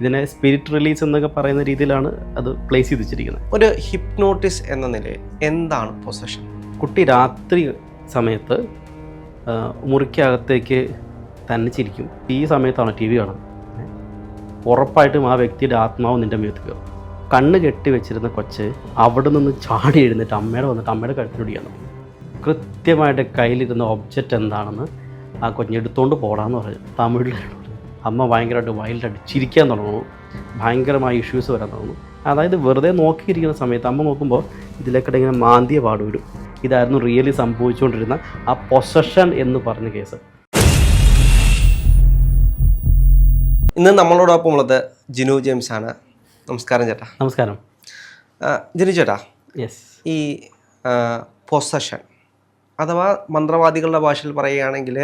ഇതിനെ spirit release എന്നൊക്കെ പറയുന്ന രീതിയിലാണ് അത് പ്ലേസ് ചെയ്ത് വെച്ചിരിക്കുന്നത്. ഒരു ഹിപ്നോട്ടിസ് എന്ന നിലയിൽ എന്താണ് പൊസഷൻ? കുട്ടി രാത്രി സമയത്ത് മുറിക്കകത്തേക്ക് തന്നിച്ചിരിക്കും. ഈ സമയത്താണ് ടി വി കാണുന്നത്. ഉറപ്പായിട്ടും ആ വ്യക്തിയുടെ ആത്മാവ് നിൻ്റെ മേത്ത് കയറും. കണ്ണ് കെട്ടി വെച്ചിരുന്ന കൊച്ച് അവിടെ നിന്ന് ചാടി എഴുന്നിട്ട് അമ്മയുടെ കഴുത്തിനൊടിയാണ്. കൃത്യമായിട്ട് കയ്യിലിരുന്ന ഒബ്ജക്റ്റ് എന്താണെന്ന് ആ കുഞ്ഞെടുത്തോണ്ട് പോടാന്ന് പറഞ്ഞു. തമിഴിൽ അമ്മ ഭയങ്കരമായിട്ട് വൈൽഡായിട്ട് ചിരിക്കാൻ തുടങ്ങുന്നു. ഭയങ്കരമായ ഇഷ്യൂസ് വരാൻ തുടങ്ങുന്നു. അതായത് വെറുതെ നോക്കിയിരിക്കുന്ന സമയത്ത് അമ്മ നോക്കുമ്പോൾ ഇതിലേക്കിടെ ഇങ്ങനെ മാന്തിയ പാട് വരും. ഇതായിരുന്നു റിയലി സംഭവിച്ചുകൊണ്ടിരുന്ന ആ പൊസഷൻ എന്ന് പറഞ്ഞ കേസ്. ഇന്ന് നമ്മളോടൊപ്പം ഉള്ളത് ജിനു ജെയിംസ് ആണ്. നമസ്കാരം ചേട്ടാ. നമസ്കാരം. ജിനു ചേട്ടാ, യെസ്, ഈ പൊസഷൻ അഥവാ മന്ത്രവാദികളുടെ ഭാഷയിൽ പറയുകയാണെങ്കിൽ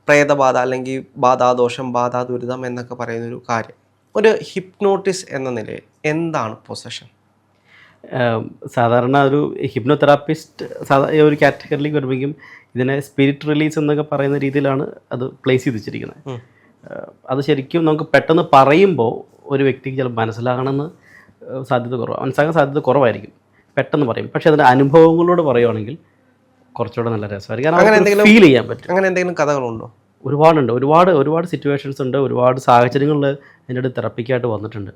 പ്രേതബാധ അല്ലെങ്കിൽ ബാധാദോഷം, ബാധാദുരിതം എന്നൊക്കെ പറയുന്നൊരു കാര്യം. ഒരു ഹിപ്നോട്ടിസ് എന്ന നിലയിൽ എന്താണ് പൊസഷൻ? സാധാരണ ഒരു ഹിപ്നോതെറാപ്പിസ്റ്റ് ഒരു കാറ്റഗറിയിലേക്ക് വരുമ്പോഴേക്കും ഇതിനെ സ്പിരിറ്റ് റിലീസ് എന്നൊക്കെ പറയുന്ന രീതിയിലാണ് അത് പ്ലേസ് ചെയ്ത് വെച്ചിരിക്കുന്നത്. അത് ശരിക്കും നമുക്ക് പെട്ടെന്ന് പറയുമ്പോൾ ഒരു വ്യക്തിക്ക് ചിലപ്പോൾ മനസ്സിലാകാൻ സാധ്യത കുറവായിരിക്കും പെട്ടെന്ന് പറയും. പക്ഷെ അതിൻ്റെ അനുഭവങ്ങളോട് പറയുവാണെങ്കിൽ കുറച്ചുകൂടെ നല്ല രസമായിരിക്കും. കാരണം ഫീൽ ചെയ്യാൻ പറ്റും. അങ്ങനെ എന്തെങ്കിലും കഥകളുണ്ടോ? ഒരുപാടുണ്ട്. ഒരുപാട് സിറ്റുവേഷൻസ് ഉണ്ട്. ഒരുപാട് സാഹചര്യങ്ങളിൽ എൻ്റെ അടുത്ത് തെറപ്പിക്കായിട്ട് വന്നിട്ടുണ്ട്.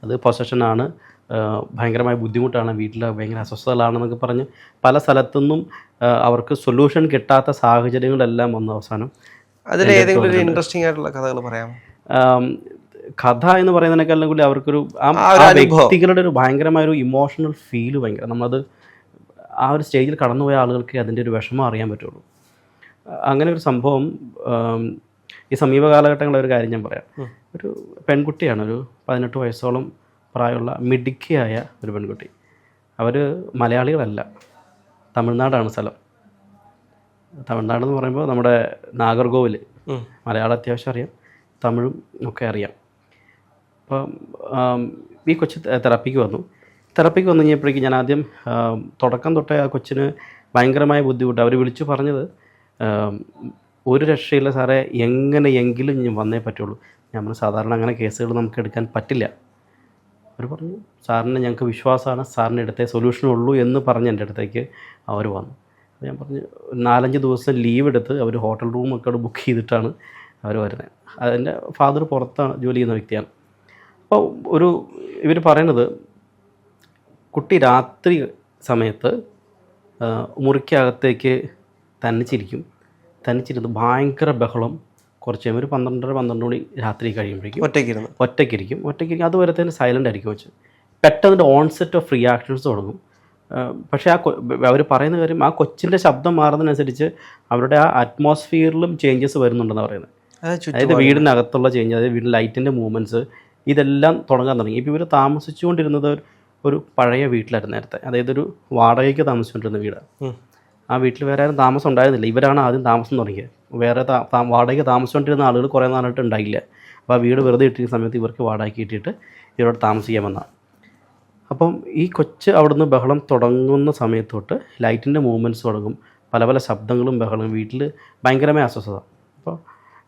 അത് പൊസഷനാണ്, ഭയങ്കരമായ ബുദ്ധിമുട്ടാണ്, വീട്ടിൽ ഭയങ്കര അസ്വസ്ഥതകളാണെന്നൊക്കെ പറഞ്ഞ് പല സ്ഥലത്തുനിന്നും അവർക്ക് സൊല്യൂഷൻ കിട്ടാത്ത സാഹചര്യങ്ങളെല്ലാം വന്ന അവസാനം അതിൽ ഏതെങ്കിലും ഒരു ഇൻട്രസ്റ്റിംഗ് ആയിട്ടുള്ള കഥകൾ പറയാമോ? കഥ എന്ന് പറയുന്നതിനേക്കാളും കൂടി അവർക്കൊരു വ്യക്തികളുടെ ഒരു ഭയങ്കരമായൊരു ഇമോഷണൽ ഫീല് നമ്മളത് ആ ഒരു സ്റ്റേജിൽ കടന്നുപോയ ആളുകൾക്ക് അതിൻ്റെ ഒരു വിഷമം അറിയാൻ പറ്റുള്ളൂ. അങ്ങനെ ഒരു സംഭവം ഈ സമീപ കാലഘട്ടങ്ങളിലെ ഒരു കാര്യം ഞാൻ പറയാം. ഒരു പെൺകുട്ടിയാണ്, ഒരു 18 വയസ്സോളം പ്രായമുള്ള മിടുക്കിയായ ഒരു പെൺകുട്ടി. അവർ മലയാളികളല്ല, തമിഴ്നാടാണ് സ്ഥലം. തമിഴ്നാടെന്ന് പറയുമ്പോൾ നമ്മുടെ നാഗർകോവിൽ. മലയാളം അത്യാവശ്യം അറിയാം, തമിഴും ഒക്കെ അറിയാം. അപ്പം ഈ കൊച്ച് തെറാപ്പിക്ക് വന്നു കഴിഞ്ഞപ്പോഴേക്കും ഞാൻ ആദ്യം തുടക്കം തൊട്ടേ ആ കൊച്ചിന് ഭയങ്കരമായ ബുദ്ധിമുട്ട്. അവർ വിളിച്ചു പറഞ്ഞത് ഒരു രക്ഷയില്ല സാറേ, എങ്ങനെയെങ്കിലും ഞാൻ വന്നേ പറ്റുള്ളൂ. നമ്മൾ സാധാരണ അങ്ങനെ കേസുകൾ നമുക്ക് എടുക്കാൻ പറ്റില്ല. അവർ പറഞ്ഞു സാറിന് ഞങ്ങൾക്ക് വിശ്വാസമാണ്, സാറിൻ്റെ അടുത്തേ സൊല്യൂഷനുള്ളൂ എന്ന് പറഞ്ഞ് എൻ്റെ അടുത്തേക്ക് അവർ വന്നു. അപ്പോൾ ഞാൻ പറഞ്ഞു 4-5 ദിവസം ലീവ് എടുത്ത് അവർ ഹോട്ടൽ റൂമൊക്കെ അവിടെ ബുക്ക് ചെയ്തിട്ടാണ് അവർ വരുന്നത്. അതിൻ്റെ ഫാദർ പുറത്താണ് ജോലി ചെയ്യുന്ന വ്യക്തിയാണ്. അപ്പോൾ ഇവർ പറയണത് കുട്ടി രാത്രി സമയത്ത് മുറിക്കകത്തേക്ക് തന്നിച്ചിരുന്ന് ഭയങ്കര ബഹളം. കുറച്ച് കഴിയുമ്പോൾ ഒരു 12 മണി രാത്രി കഴിയുമ്പോഴേക്കും ഒറ്റയ്ക്കിരിക്കും. അതുവരെ തന്നെ സൈലൻ്റ് ആയിരിക്കും വെച്ച്. പെട്ടെന്ന് ഓൺസെറ്റ് ഓഫ് റിയാക്ഷൻസ് തുടങ്ങും. പക്ഷേ അവർ പറയുന്ന കാര്യം, ആ കൊച്ചിൻ്റെ ശബ്ദം മാറുന്നതിനനുസരിച്ച് അവരുടെ ആ അറ്റ്മോസ്ഫിയറിലും ചേഞ്ചസ് വരുന്നുണ്ടെന്ന് പറയുന്നത്. അതായത് വീടിനകത്തുള്ള ചേഞ്ച്, അതായത് വീടിൻ്റെ ലൈറ്റിൻ്റെ മൂവ്മെൻറ്റ്സ്, ഇതെല്ലാം തുടങ്ങാൻ തുടങ്ങി. ഇപ്പോൾ ഇവർ താമസിച്ചുകൊണ്ടിരുന്നത് ഒരു പഴയ വീട്ടിലായിരുന്നു നേരത്തെ. അതായത് ഒരു വാടകയ്ക്ക് താമസിച്ചുകൊണ്ടിരുന്ന വീടാണ്. ആ വീട്ടിൽ വേറെ ആരും താമസം ഉണ്ടായിരുന്നില്ല. ഇവരാണ് ആദ്യം താമസം തുടങ്ങിയത്. വേറെ വാടകയ്ക്ക് താമസിച്ചുകൊണ്ടിരുന്ന ആളുകൾ കുറേ നാളായിട്ട് ഉണ്ടായില്ല. അപ്പോൾ ആ വീട് വെറുതെ ഇട്ടിരിക്കുന്ന സമയത്ത് ഇവർക്ക് വാടകയ്ക്ക് ഇട്ടിട്ട് ഇവരോട് താമസിക്കാൻ വന്നതാണ്. അപ്പം ഈ കൊച്ച് അവിടുന്ന് ബഹളം തുടങ്ങുന്ന സമയത്ത് തൊട്ട് ലൈറ്റിൻ്റെ മൂവ്മെൻറ്റ്സ് തുടങ്ങും. പല ശബ്ദങ്ങളും ബഹളം, വീട്ടിൽ ഭയങ്കരമായ അസ്വസ്ഥത. അപ്പോൾ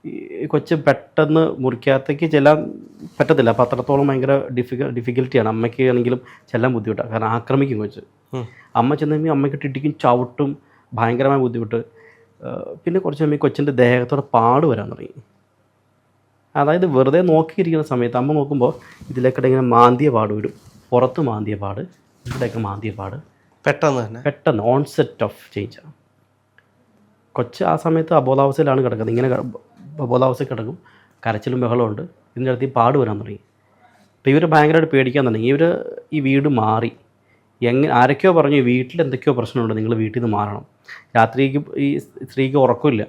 ഈ കൊച്ച് പെട്ടെന്ന് മുറിക്കകത്തേക്ക് ചെല്ലാൻ പറ്റത്തില്ല. അപ്പോൾ അത്രത്തോളം ഭയങ്കര ഡിഫിക്കൽറ്റിയാണ്. അമ്മയ്ക്ക് ആണെങ്കിലും ചെല്ലാൻ ബുദ്ധിമുട്ടാണ്. കാരണം ആക്രമിക്കും കൊച്ച്. അമ്മ ചെന്ന് അമ്മയ്ക്ക് ഇടിക്കും, ചവിട്ടും, ഭയങ്കരമായ ബുദ്ധിമുട്ട്. പിന്നെ കുറച്ച് കഴിയുമ്പോൾ കൊച്ചിൻ്റെ ദേഹത്തോടെ പാട് വരാൻ തുടങ്ങി. അതായത് വെറുതെ നോക്കിയിരിക്കുന്ന സമയത്ത് അമ്മ നോക്കുമ്പോൾ ഇതിലേക്കിടെ ഇങ്ങനെ മാന്തിയ പാട് വരും. പുറത്ത് മാന്തിയ പാട്, ഇവിടെയൊക്കെ മാന്തിയ പാട്, പെട്ടെന്ന് ഓൺസെറ്റ് ഓഫ് ചേഞ്ചാണ്. കൊച്ച് ആ സമയത്ത് അബോധാവസ്ഥയിലാണ് കിടക്കുന്നത്. ഇങ്ങനെ അബോധാവസ്ഥയിൽ കിടക്കും, കരച്ചിലും ബഹളമുണ്ട്. ഇതിൻ്റെ അടുത്ത് ഈ പാട് വരാൻ തുടങ്ങി. അപ്പോൾ ഇവർ ഭയങ്കരമായിട്ട് പേടിക്കാൻ തുടങ്ങി. ഈ വീട് മാറി. ആരൊക്കെയോ പറഞ്ഞു വീട്ടിൽ എന്തൊക്കെയോ പ്രശ്നമുണ്ട്, നിങ്ങൾ വീട്ടിൽ നിന്ന് മാറണം. രാത്രിക്ക് ഈ സ്ത്രീക്ക് ഉറക്കമില്ല.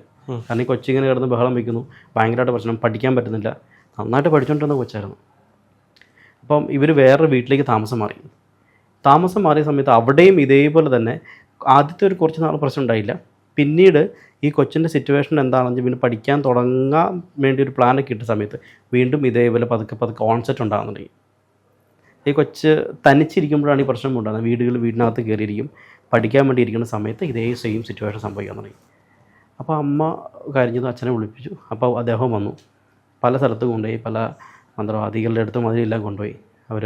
കാരണം ഈ കൊച്ചിങ്ങനെ കിടന്ന് ബഹളം വയ്ക്കുന്നു, ഭയങ്കരമായിട്ട് പ്രശ്നം, പഠിക്കാൻ പറ്റുന്നില്ല. നന്നായിട്ട് പഠിച്ചുകൊണ്ടിരുന്ന കൊച്ചായിരുന്നു. അപ്പം ഇവർ വേറൊരു വീട്ടിലേക്ക് താമസം മാറിയ സമയത്ത് അവിടെയും ഇതേപോലെ തന്നെ ആദ്യത്തെ ഒരു കുറച്ച് നാൾ പ്രശ്നം ഉണ്ടായില്ല. പിന്നീട് ഈ കൊച്ചിൻ്റെ സിറ്റുവേഷൻ എന്താണെന്ന് പിന്നെ പഠിക്കാൻ തുടങ്ങാൻ വേണ്ടി ഒരു പ്ലാനൊക്കെ ഇട്ട സമയത്ത് വീണ്ടും ഇതേപോലെ പതുക്കെ ഓൺസെറ്റ് ഉണ്ടാകാൻ തുടങ്ങി. ഈ കൊച്ച് തനിച്ചിരിക്കുമ്പോഴാണ് ഈ പ്രശ്നം ഉണ്ടാകുന്നത്. വീടിനകത്ത് കയറിയിരിക്കും, പഠിക്കാൻ വേണ്ടി ഇരിക്കുന്ന സമയത്ത് ഇതേ സെയിം സിറ്റുവേഷൻ സംഭവിക്കാൻ തുടങ്ങി. അപ്പോൾ അമ്മ കരഞ്ഞത് അച്ഛനെ വിളിപ്പിച്ചു. അപ്പോൾ അദ്ദേഹം വന്നു. പല സ്ഥലത്ത് കൊണ്ടുപോയി, പല മന്ത്രവാദികളുടെ അടുത്തും അതിലെല്ലാം കൊണ്ടുപോയി. അവർ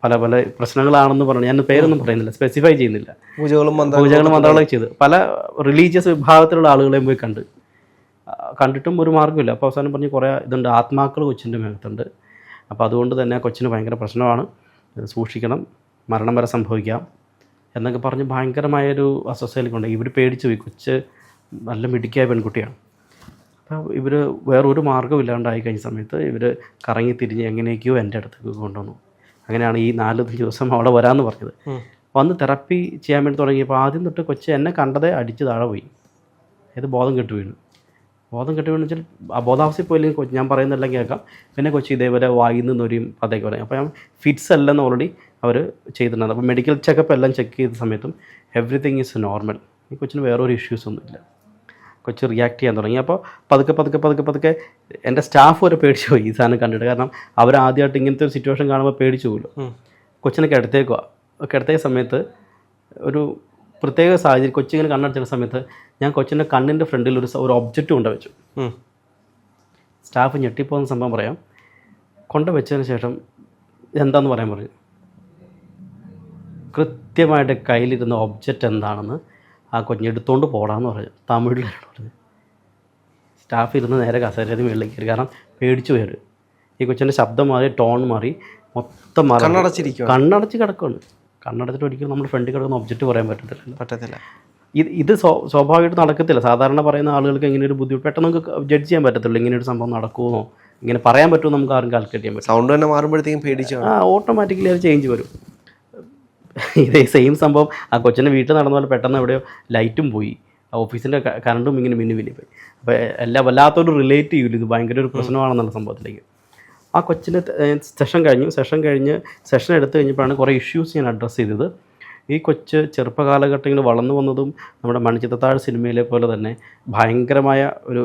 പല പല പ്രശ്നങ്ങളാണെന്ന് പറഞ്ഞു. ഞാൻ പേരൊന്നും പറയുന്നില്ല, സ്പെസിഫൈ ചെയ്യുന്നില്ല. പൂജകളും മന്ത്രങ്ങളൊക്കെ ചെയ്ത് പല റിലീജിയസ് വിഭാഗത്തിലുള്ള ആളുകളെയും പോയി കണ്ടിട്ടും ഒരു മാർഗ്ഗമില്ല. അപ്പോൾ അവസാനം പറഞ്ഞ് കുറേ ഇതുണ്ട്, ആത്മാക്കൾ കൊച്ചിൻ്റെ മേഖത്തുണ്ട്. അപ്പോൾ അതുകൊണ്ട് തന്നെ കൊച്ചിന് ഭയങ്കര പ്രശ്നമാണ്, സൂക്ഷിക്കണം, മരണം വരെ സംഭവിക്കാം എന്നൊക്കെ പറഞ്ഞ് ഭയങ്കരമായൊരു അസ്വസ്ഥതയിലേക്കുണ്ട്. ഇവർ പേടിച്ചു പോയി. കൊച്ച് നല്ല മിടുക്കിയായ പെൺകുട്ടിയാണ്. അപ്പോൾ ഇവർ വേറൊരു മാർഗ്ഗമില്ലാണ്ടായി കഴിഞ്ഞ സമയത്ത് ഇവർ കറങ്ങി തിരിഞ്ഞ് എങ്ങനെയൊക്കെയോ എൻ്റെ അടുത്തേക്ക് കൊണ്ടുവന്നു. അങ്ങനെയാണ് ഈ 4 ദിവസം അവിടെ വരാമെന്ന് പറഞ്ഞത്. വന്ന് തെറപ്പി ചെയ്യാൻ വേണ്ടി തുടങ്ങിയപ്പോൾ ആദ്യം തൊട്ട് കൊച്ച് എന്നെ കണ്ടതേ അടിച്ച് താഴെ പോയി. ബോധം കെട്ട് വീണു. ബോധം കെട്ട് വീണെന്ന് വെച്ചാൽ ബോധാവസ്ഥയിൽ പോയില്ലെങ്കിൽ കൊച്ച് ഞാൻ പറയുന്നതെല്ലാം കേൾക്കാം. പിന്നെ കൊച്ച് ഇതേപോലെ വായിൽ നിന്നൊരു പതയൊക്കെ പറയും. അപ്പോൾ ഞാൻ ഫിറ്റ്സ് അല്ലെന്ന് ഓൾറെഡി അവർ ചെയ്തിട്ടുണ്ടായിരുന്നു. അപ്പോൾ മെഡിക്കൽ ചെക്കപ്പ് എല്ലാം ചെക്ക് ചെയ്ത സമയത്തും എവറിത്തിങ് ഈസ് നോർമൽ. ഈ കൊച്ചിന് വേറൊരു ഇഷ്യൂസൊന്നുമില്ല. കൊച്ച് റിയാക്ട് ചെയ്യാൻ തുടങ്ങി. അപ്പോൾ പതുക്കെ എൻ്റെ സ്റ്റാഫ് വരെ പേടിച്ചു പോയി ഈ സാധനം കണ്ടിട്ട്. കാരണം അവരാദ്യമായിട്ട് ഇങ്ങനത്തെ ഒരു സിറ്റുവേഷൻ കാണുമ്പോൾ പേടിച്ചു പോലും. കൊച്ചിനെ കിടത്തേക്ക സമയത്ത് ഒരു പ്രത്യേക സാഹചര്യം കൊച്ചിങ്ങനെ കണ്ണടച്ച സമയത്ത് ഞാൻ കൊച്ചിൻ്റെ കണ്ണിൻ്റെ ഫ്രണ്ടിൽ ഒരു ഒബ്ജക്റ്റ് കൊണ്ടുവച്ചു. സ്റ്റാഫ് ഞെട്ടിപ്പോകുന്ന സംഭവം പറയാം. കൊണ്ടുവച്ചതിന് ശേഷം എന്താണെന്ന് പറയാൻ പറഞ്ഞു. കൃത്യമായിട്ട് കയ്യിലിരുന്ന ഒബ്ജക്റ്റ് എന്താണെന്ന് ആ കൊഞ്ഞെടുത്തോണ്ട് പോടാന്ന് പറഞ്ഞു. തമിഴിലാണ് പറഞ്ഞു. സ്റ്റാഫ് ഇരുന്ന് നേരെ കസേരയിൽ മുകളിലേക്ക് കയറി. കാരണം പേടിച്ചു പോയത്. ഈ കൊച്ചിൻ്റെ ശബ്ദം മാറി, ടോൺ മാറി, മൊത്തം മാറി. കണ്ണടച്ച് കിടക്കുകയാണ്. കണ്ണടച്ചിട്ട് ഒരിക്കലും നമ്മുടെ ഫ്രണ്ടിൽ കിടക്കുന്ന ഒബ്ജക്റ്റ് പറയാൻ പറ്റത്തില്ല. ഇത് സ്വാഭാവികമായിട്ട് നടക്കത്തില്ല. സാധാരണ പറയുന്ന ആളുകൾക്ക് ഇങ്ങനെ ഒരു ബുദ്ധിമുട്ട് പെട്ടെന്ന് നമുക്ക് ജഡ്ജ് ചെയ്യാൻ പറ്റത്തില്ല. ഇങ്ങനെ ഒരു സംഭവം നടക്കുമോ, ഇങ്ങനെ പറയാൻ പറ്റുമോ നമുക്ക് ആരും കാൽക്കുലേറ്റ് ചെയ്യാൻ പറ്റും. സൗണ്ട് തന്നെ മാറുമ്പോഴത്തേക്കും പേടിച്ചു. ഓട്ടോമാറ്റിക്കലി അത് ചേഞ്ച് വരും. ഇതേ സെയിം സംഭവം ആ കൊച്ചിൻ്റെ വീട്ടിൽ നടന്ന പോലെ പെട്ടെന്ന് എവിടെയോ ലൈറ്റും പോയി, ഓഫീസിൻ്റെ കറണ്ടും ഇങ്ങനെ മിന്നി പോയി. അപ്പോൾ എല്ലാം വല്ലാത്തൊരു റിലേറ്റ് ചെയ്യില്ല. ഇത് ഭയങ്കര ഒരു പ്രശ്നമാണെന്നുള്ള സംഭവത്തിലേക്ക്. ആ കൊച്ചിൻ്റെ സെഷൻ എടുത്തു കഴിഞ്ഞപ്പോഴാണ് കുറേ ഇഷ്യൂസ് ഞാൻ അഡ്രസ്സ് ചെയ്തത്. ഈ കൊച്ച് ചെറുപ്പകാലഘട്ടങ്ങളിൽ വളർന്നു വന്നതും നമ്മുടെ മണിച്ചിത്രത്താഴ് സിനിമയിലെ പോലെ തന്നെ ഭയങ്കരമായ ഒരു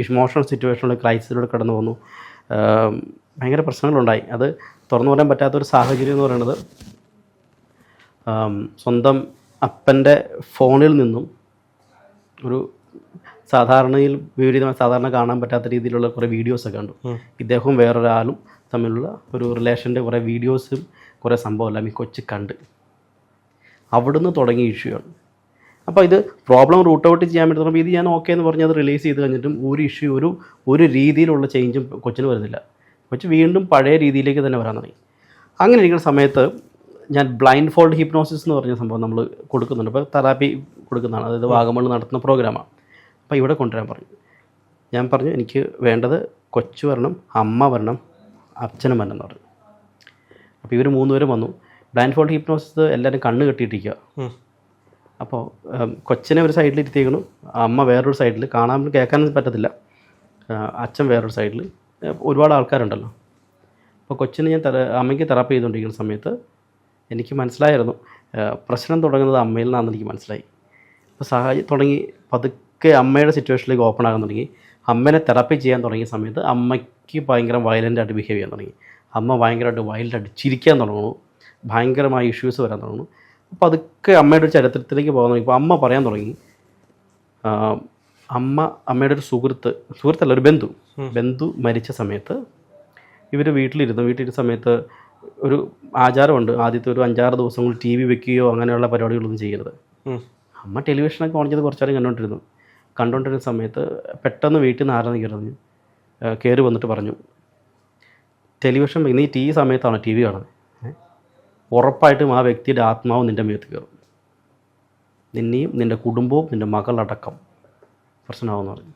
ഇമോഷണൽ സിറ്റുവേഷനിൽ ക്രൈസിലൂടെ കടന്നു വന്നു. ഭയങ്കര പ്രശ്നങ്ങളുണ്ടായി. അത് തുറന്നു പറയാൻ പറ്റാത്തൊരു സാഹചര്യം എന്ന് പറയുന്നത് സ്വന്തം അപ്പൻ്റെ ഫോണിൽ നിന്നും ഒരു സാധാരണ കാണാൻ പറ്റാത്ത രീതിയിലുള്ള കുറേ വീഡിയോസൊക്കെ കണ്ടു. ഇദ്ദേഹവും വേറൊരാളും തമ്മിലുള്ള ഒരു റിലേഷൻ്റെ കുറേ വീഡിയോസും കുറേ സംഭവമെല്ലാം ഈ കൊച്ച് കണ്ട്. അവിടുന്ന് തുടങ്ങിയ ഇഷ്യൂ ആണ്. അപ്പോൾ ഇത് പ്രോബ്ലം റൂട്ട് ഔട്ട് ചെയ്യാൻ വേണ്ടി തുടങ്ങുമ്പോൾ ഇത് ഞാൻ ഓക്കെ എന്ന് പറഞ്ഞ് അത് റിലീസ് ചെയ്ത് കഴിഞ്ഞിട്ടും ഒരു ഇഷ്യൂ ഒരു രീതിയിലുള്ള ചേഞ്ചും കൊച്ചിന് വരുന്നില്ല. കൊച്ച് വീണ്ടും പഴയ രീതിയിലേക്ക് തന്നെ വരാൻ തുടങ്ങി. അങ്ങനെ ഇരിക്കുന്ന സമയത്ത് ഞാൻ ബ്ലൈൻഡ് ഫോൾഡ് ഹിപ്നോസിസ് എന്ന് പറഞ്ഞ സംഭവം നമ്മൾ കൊടുക്കുന്നുണ്ട്. അപ്പോൾ തെറാപ്പി കൊടുക്കുന്നതാണ്. അതായത് വാഗമണ് നടത്തുന്ന പ്രോഗ്രാമാണ്. അപ്പോൾ ഇവിടെ കൊണ്ടുവരാൻ പറഞ്ഞു. ഞാൻ പറഞ്ഞു എനിക്ക് വേണ്ടത് കൊച്ചു വരണം, അമ്മ വരണം, അച്ഛനും വരണം എന്ന് പറഞ്ഞു. അപ്പോൾ ഇവർ 3 പേരും വന്നു. ബ്ലൈൻഡ് ഫോൾഡ് ഹിപ്നോസിസ് എല്ലാവരും കണ്ണ് കെട്ടിയിട്ടിരിക്കുക. അപ്പോൾ കൊച്ചിനെ ഒരു സൈഡിൽ ഇരുത്തിയേക്കണം, അമ്മ വേറൊരു സൈഡിൽ, കാണാൻ കേൾക്കാനൊന്നും പറ്റത്തില്ല, അച്ഛൻ വേറൊരു സൈഡിൽ, ഒരുപാട് ആൾക്കാരുണ്ടല്ലോ. അപ്പോൾ കൊച്ചിന് ഞാൻ അമ്മയ്ക്ക് തെറാപ്പി ചെയ്തുകൊണ്ടിരിക്കുന്ന സമയത്ത് എനിക്ക് മനസ്സിലായിരുന്നു പ്രശ്നം തുടങ്ങുന്നത് അമ്മയിൽ നിന്നാണെന്ന് എനിക്ക് മനസ്സിലായി. അപ്പോൾ സാഹചര്യം തുടങ്ങി പതുക്കെ അമ്മയുടെ സിറ്റുവേഷനിലേക്ക് ഓപ്പൺ ആകാൻ തുടങ്ങി. അമ്മേനെ തെറാപ്പി ചെയ്യാൻ തുടങ്ങിയ സമയത്ത് അമ്മയ്ക്ക് ഭയങ്കര വയലൻ്റായിട്ട് ബിഹേവ് ചെയ്യാൻ തുടങ്ങി. അമ്മ ഭയങ്കരമായിട്ട് വൈൽഡായിട്ട് ചിരിക്കാൻ തുടങ്ങുന്നു. ഭയങ്കരമായ ഇഷ്യൂസ് വരാൻ തുടങ്ങുന്നു. അപ്പോൾ അതൊക്കെ അമ്മയുടെ ഒരു ചരിത്രത്തിലേക്ക് പോകാൻ തുടങ്ങി. ഇപ്പോൾ അമ്മ പറയാൻ തുടങ്ങി. അമ്മയുടെ ഒരു സുഹൃത്തല്ല, ഒരു ബന്ധു മരിച്ച സമയത്ത് ഇവർ വീട്ടിലിരുന്ന സമയത്ത് ഒരു ആചാരമുണ്ട്. ആദ്യത്തെ ഒരു 5-6 ദിവസങ്ങൾ TV വെക്കുകയോ അങ്ങനെയുള്ള പരിപാടികളൊന്നും ചെയ്യരുത്. അമ്മ ടെലിവിഷനൊക്കെ ഓൺ ചെയ്ത് കുറച്ചാലും കണ്ടുകൊണ്ടിരുന്ന സമയത്ത് പെട്ടെന്ന് വീട്ടിൽ നിന്ന് ആരെന്ന് കയറി വന്നിട്ട് പറഞ്ഞു, ടെലിവിഷൻ നീ സമയത്താണ് TV കാണുന്നത്, ഉറപ്പായിട്ടും ആ വ്യക്തിയുടെ ആത്മാവ് നിൻ്റെ മേത്ത് കയറും, നിന്നെയും നിൻ്റെ കുടുംബവും നിൻ്റെ മകളടക്കം പ്രശ്നമാവെന്ന് പറഞ്ഞു.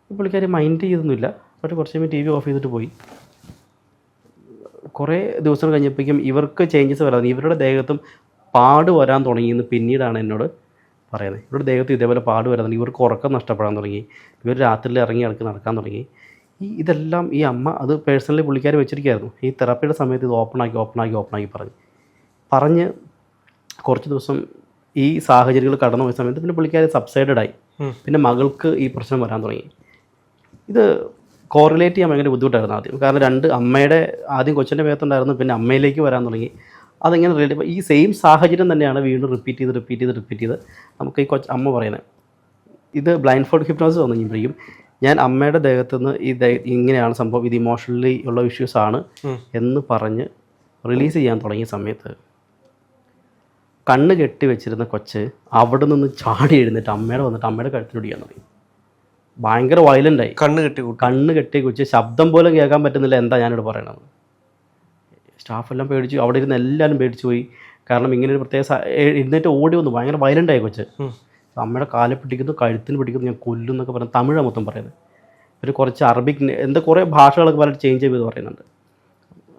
പുള്ളിക്കാരി മൈൻഡ് ചെയ്തൊന്നുമില്ല. പക്ഷേ കുറച്ച് കഴിയുമ്പോൾ TV ഓഫ് ചെയ്തിട്ട് പോയി. കുറേ ദിവസം കഴിഞ്ഞപ്പോഴേക്കും ഇവർക്ക് ചേഞ്ചസ് വരാതെ ഇവരുടെ ദേഹത്തും പാട് വരാൻ തുടങ്ങിയെന്ന് പിന്നീടാണ് എന്നോട് പറയുന്നത്. ഇവരുടെ ദേഹത്ത് ഇതേപോലെ പാട് വരാൻ തുടങ്ങി, ഇവർക്ക് ഉറക്കം നഷ്ടപ്പെടാൻ തുടങ്ങി, ഇവർ രാത്രിയിൽ ഇറങ്ങി നടക്കാൻ തുടങ്ങി. ഇതെല്ലാം ഈ അമ്മ അത് പേഴ്സണലി പുള്ളിക്കാർ വെച്ചിരിക്കുകയായിരുന്നു. ഈ തെറാപ്പിയുടെ സമയത്ത് ഇത് ഓപ്പണാക്കി പറഞ്ഞ് കുറച്ച് ദിവസം ഈ സാഹചര്യങ്ങൾ കടന്നു പോയ സമയത്ത് പിന്നെ പുള്ളിക്കാർ സബ്സൈഡായി. പിന്നെ മകൾക്ക് ഈ പ്രശ്നം വരാൻ തുടങ്ങി. ഇത് കോറിലേറ്റ് ചെയ്യാൻ ഭയങ്കര ബുദ്ധിമുട്ടായിരുന്നു ആദ്യം. കാരണം അമ്മയുടെ ആദ്യം കൊച്ചിൻ്റെ മേത്തുണ്ടായിരുന്നു, പിന്നെ അമ്മയിലേക്ക് വരാൻ തുടങ്ങി. അതെങ്ങനെ റിലേറ്റ് ഈ സെയിം സാഹചര്യം തന്നെയാണ് വീണ്ടും റിപ്പീറ്റ് ചെയ്ത് നമുക്ക് ഈ അമ്മ പറയുന്നത്. ഇത് ബ്ലൈൻഡ് ഫോൾഡ് ഹിപ്നോസിസ് വന്നു കഴിയുമ്പോഴേക്കും ഞാൻ അമ്മയുടെ ദേഹത്തു നിന്ന് ഇങ്ങനെയാണ് സംഭവം, ഇത് ഇമോഷണലി ഉള്ള ഇഷ്യൂസ് ആണ് എന്ന് പറഞ്ഞ് റിലീസ് ചെയ്യാൻ തുടങ്ങിയ സമയത്ത് കണ്ണ് കെട്ടി വെച്ചിരുന്ന കൊച്ച് അവിടെ നിന്ന് ചാടി എഴുന്നിട്ട് അമ്മയുടെ കഴുത്തിനൊടിയാൻ തുടങ്ങി. ഭയങ്കര വയലൻ്റായി. കണ്ണ് കെട്ടി കൊച്ച് ശബ്ദം പോലും കേൾക്കാൻ പറ്റുന്നില്ല. എന്താ ഞാനിവിടെ പറയണത്? സ്റ്റാഫെല്ലാം പേടിച്ചു, അവിടെ ഇരുന്ന് എല്ലാവരും പേടിച്ചു പോയി. കാരണം ഇങ്ങനെ ഒരു പ്രത്യേക എഴുന്നേറ്റ് ഓടി വന്നു. ഭയങ്കര വയലൻ്റായി കൊച്ച്. അമ്മയുടെ കാലിൽ പിടിക്കുന്നു, കഴുത്തിന് പിടിക്കുന്നു, ഞാൻ കൊല്ലും എന്നൊക്കെ പറയുന്നത്. തമിഴാണ് മൊത്തം പറയുന്നത്. ഒരു കുറച്ച് അറബിക് കുറേ ഭാഷകളൊക്കെ പല ചേഞ്ച് ചെയ്ത് പറയുന്നുണ്ട്.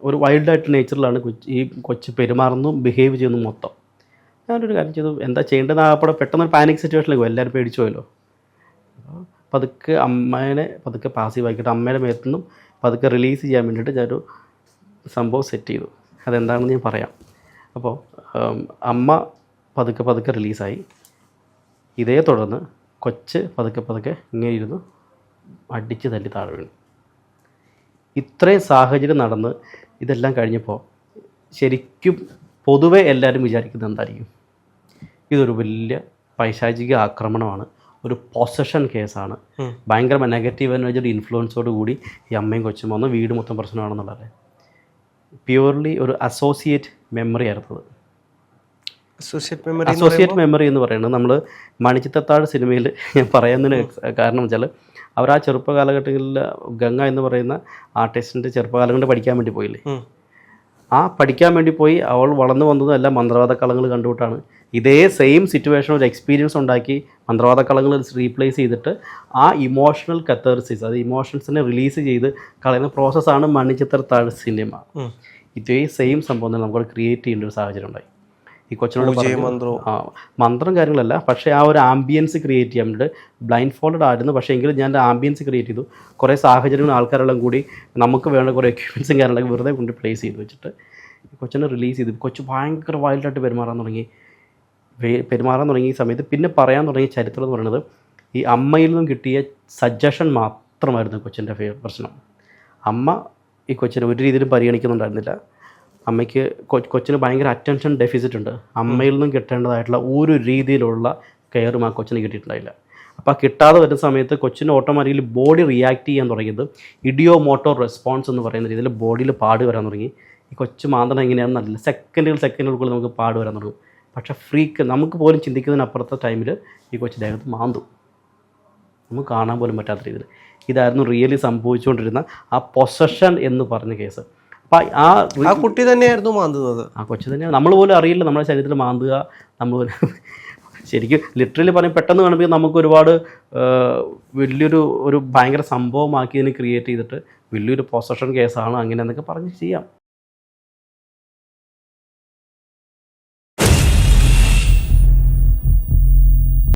ഒരു വൈൽഡായിട്ട് നേച്ചറിലാണ് ഈ കൊച്ച് പെരുമാറുന്നു, ബിഹേവ് ചെയ്യുന്നു മൊത്തം. ഞാനൊരു കാര്യം ചെയ്തു, എന്താ ചെയ്യേണ്ടത്? അപ്പോൾ പെട്ടെന്നൊരു പാനിക് സിറ്റുവേഷനിലേക്ക് പോകും, എല്ലാവരും പേടിച്ചു പോയല്ലോ. പതുക്കെ അമ്മേനെ പാസീവാക്കിയിട്ട് അമ്മയുടെ മേത്തുനിന്നും പതുക്കെ റിലീസ് ചെയ്യാൻ വേണ്ടിയിട്ട് ഞാനൊരു സംഭവം സെറ്റ് ചെയ്തു. അതെന്താണെന്ന് ഞാൻ പറയാം. അപ്പോൾ അമ്മ പതുക്കെ റിലീസായി. ഇതേ തുടർന്ന് കൊച്ച് പതുക്കെ ഇങ്ങനെ ഇരുന്ന് അടിച്ച് തല്ലി താഴെ വീണു. ഇത്രയും സാഹചര്യം നടന്ന് ഇതെല്ലാം കഴിഞ്ഞപ്പോൾ ശരിക്കും പൊതുവെ എല്ലാവരും വിചാരിക്കുന്നത് എന്തായിരിക്കും? ഇതൊരു വലിയ പൈശാചിക ആക്രമണമാണ്, ഒരു പൊസഷൻ കേസാണ്, ഭയങ്കര നെഗറ്റീവ് എനർജിയുടെ ഇൻഫ്ലുവൻസോട് കൂടി ഈ അമ്മയും കൊച്ചും വന്ന് വീട് മൊത്തം പ്രശ്നമാണെന്നുള്ളത്. പ്യുവർലി ഒരു അസോസിയേറ്റ് മെമ്മറി ആയിരുന്നത്. അസോസിയേറ്റ് മെമ്മറി എന്ന് പറയുന്നത് നമ്മൾ മണിച്ചിത്രത്താഴ് സിനിമയിൽ ഞാൻ പറയുന്നതിന് കാരണം വെച്ചാൽ അവർ ആ ചെറുപ്പ കാലഘട്ടങ്ങളിൽ ഗംഗ എന്ന് പറയുന്ന ആർട്ടിസ്റ്റിൻ്റെ ചെറുപ്പകാലം കൊണ്ട് പഠിക്കാൻ വേണ്ടി പോയില്ലേ, ആ പഠിക്കാൻ വേണ്ടി പോയി അവൾ വളർന്നു വന്നതും എല്ലാം മന്ത്രവാദ കളങ്ങൾ കണ്ടുകൊണ്ടാണ്. ഇതേ സെയിം സിറ്റുവേഷൻ ഒരു എക്സ്പീരിയൻസ് ഉണ്ടാക്കി മന്ത്രവാദ കളങ്ങൾ റീപ്ലേസ് ചെയ്തിട്ട് ആ ഇമോഷണൽ കത്തേർസിസ്, അത് ഇമോഷൻസിനെ റിലീസ് ചെയ്ത് കളയുന്ന പ്രോസസ്സാണ് മണിച്ചിത്രത്താഴ് സിനിമ. ഇതേ സെയിം സംഭവം തന്നെ നമുക്ക് ക്രിയേറ്റ് ചെയ്യേണ്ട ഒരു സാഹചര്യം ഉണ്ടായി. ഈ കൊച്ചിനോട് മന്ത്രം കാര്യങ്ങളല്ല, പക്ഷേ ആ ഒരു ആംബിയൻസ് ക്രിയേറ്റ് ചെയ്യാൻ വേണ്ടിയിട്ട് ബ്ലൈൻഡ് ഫോൾഡ് ആയിരുന്നു. പക്ഷേ എങ്കിലും ഞാൻ ആംബിയൻസ് ക്രിയേറ്റ് ചെയ്തു. കുറേ സാഹചര്യങ്ങളും ആൾക്കാരെല്ലാം കൂടി നമുക്ക് വേണ്ട കുറേ എക്യുപ്മെൻസും കാര്യങ്ങളൊക്കെ വെറുതെ കൊണ്ട് പ്ലേസ് ചെയ്ത് വെച്ചിട്ട് കൊച്ചിനെ റിലീസ് ചെയ്തു. കൊച്ച് ഭയങ്കര വൈൽഡായിട്ട് പെരുമാറാൻ തുടങ്ങി ഈ സമയത്ത് പിന്നെ പറയാൻ തുടങ്ങിയ ചരിത്രം എന്ന് പറയുന്നത് ഈ അമ്മയിൽ നിന്നും കിട്ടിയ സജഷൻ മാത്രമായിരുന്നു കൊച്ചിൻ്റെ പ്രശ്നം. അമ്മ ഈ കൊച്ചിനെ ഒരു രീതിയിലും പരിഗണിക്കുന്നുണ്ടായിരുന്നില്ല. അമ്മയ്ക്ക് കൊച്ചിന് ഭയങ്കര അറ്റൻഷൻ ഡെഫിസിറ്റ് ഉണ്ട്. അമ്മയിൽ നിന്നും കിട്ടേണ്ടതായിട്ടുള്ള ഒരു രീതിയിലുള്ള കെയറും ആ കൊച്ചിന് കിട്ടിയിട്ടുണ്ടായില്ല. അപ്പോൾ കിട്ടാതെ വരുന്ന സമയത്ത് കൊച്ചിന് ഓട്ടോമാറ്റിക്കലി ബോഡി റിയാക്ട് ചെയ്യാൻ തുടങ്ങിയത് ഇഡിയോ മോട്ടോർ റെസ്പോൺസ് എന്ന് പറയുന്ന രീതിയിൽ ബോഡിയിൽ പാട് വരാൻ തുടങ്ങി. ഈ കൊച്ചു മാന്തണം എങ്ങനെയാണെന്നറിയില്ല, സെക്കൻഡുകൾക്കുള്ളിൽ നമുക്ക് പാട് വരാൻ തുടങ്ങും. പക്ഷേ നമുക്ക് പോലും ചിന്തിക്കുന്നതിനപ്പുറത്തെ ടൈമിൽ ഈ കൊച്ചു ദേഹത്ത് മാന്തും, നമുക്ക് കാണാൻ പോലും പറ്റാത്ത രീതിയിൽ. ഇതായിരുന്നു റിയലി സംഭവിച്ചുകൊണ്ടിരുന്ന ആ പൊസഷൻ എന്ന് പറഞ്ഞ കേസ്. അപ്പം ആ കുട്ടി തന്നെയായിരുന്നു മാന്തുന്നത്. ആ കൊച്ചു തന്നെയാണ്. നമ്മൾ പോലും അറിയില്ല നമ്മുടെ ശരീരത്തിൽ മാന്തുക. നമ്മൾ പോലും ശരിക്കും ലിറ്ററലി പറയും പെട്ടെന്ന് കാണുമ്പോൾ നമുക്ക് ഒരുപാട് വലിയൊരു ഭയങ്കര സംഭവമാക്കി ഇതിനെ ക്രിയേറ്റ് ചെയ്തിട്ട് വലിയൊരു പൊസഷൻ കേസാണ് അങ്ങനെ എന്നൊക്കെ പറഞ്ഞ് ചെയ്യാം.